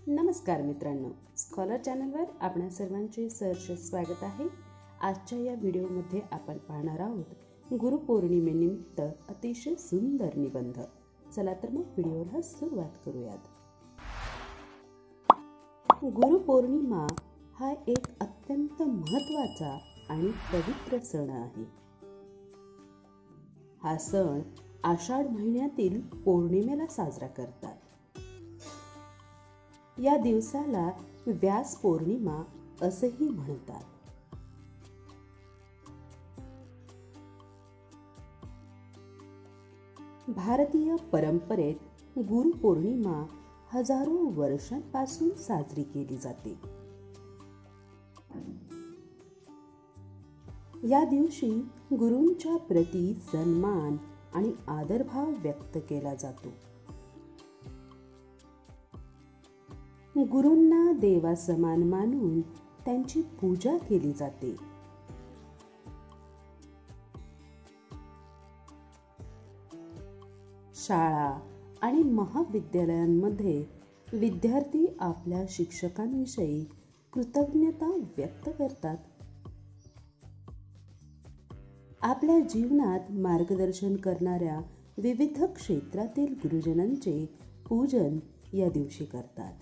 नमस्कार मित्रांनो, स्कॉलर चॅनलवर आपणा सर्वांचे सहर्ष स्वागत आहे। आजच्या या व्हिडिओमध्ये आपण पाहणार आहोत गुरुपौर्णिमेनिमित्त अतिशय सुंदर निबंध। चला तर मग व्हिडिओला सुरुवात करूयात। गुरुपौर्णिमा हा एक अत्यंत महत्त्वाचा आणि पवित्र सण आहे। हा सण आषाढ महिन्यातील पौर्णिमेला साजरा करतात। या दिवसाला व्यास पौर्णिमा असेही म्हणतात। भारतीय परंपरेत गुरुपौर्णिमा हजारो वर्षांपासून साजरी केली जाते। या दिवशी गुरूंच्या प्रती सन्मान आणि आदरभाव व्यक्त केला जातो। गुरूंना देवासमान मानून त्यांची पूजा केली जाते। शाळा आणि महाविद्यालयांमध्ये विद्यार्थी आपल्या शिक्षकांविषयी कृतज्ञता व्यक्त करतात। आपल्या जीवनात मार्गदर्शन करणाऱ्या विविध क्षेत्रातील गुरुजनांचे पूजन या दिवशी करतात।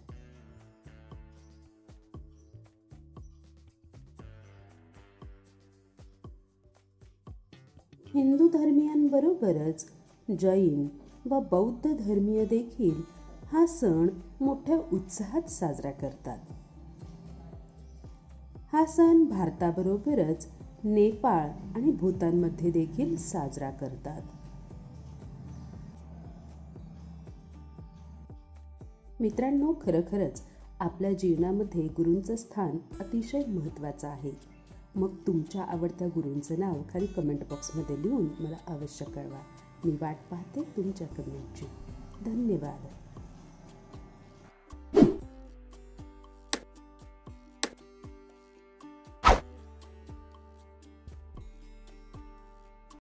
हिंदू धर्मीयांबरोबरच जैन व बौद्ध धर्मीय देखील हा सण मोठ्या उत्साहात साजरा करतात। हा सण भारताबरोबरच नेपाळ आणि भूतानमध्ये देखील साजरा करतात। मित्रांनो, खरोखरच आपल्या जीवनामध्ये गुरूंचं स्थान अतिशय महत्त्वाचं आहे। मग तुमच्या आवडत्या गुरूंचं नाव खाली कमेंट बॉक्समध्ये लिहून मला अवश्य कळवा। मी वाट पाहते तुमच्या कमेंटची। धन्यवाद।